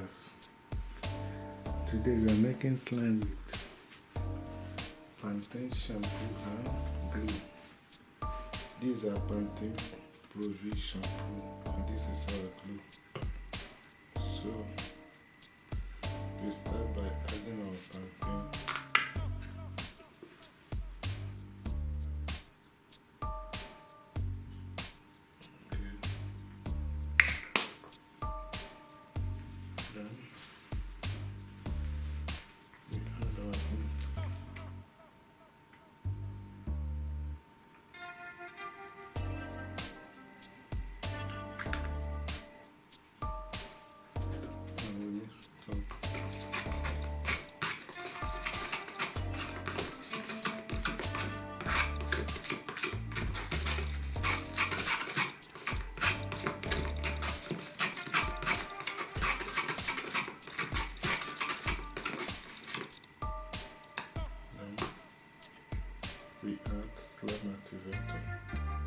class. Today we are making slime with Pantene shampoo and glue. These are Pantene Pro-V shampoo and this is our glue. So we start by adding our Pantene. We add slime activator.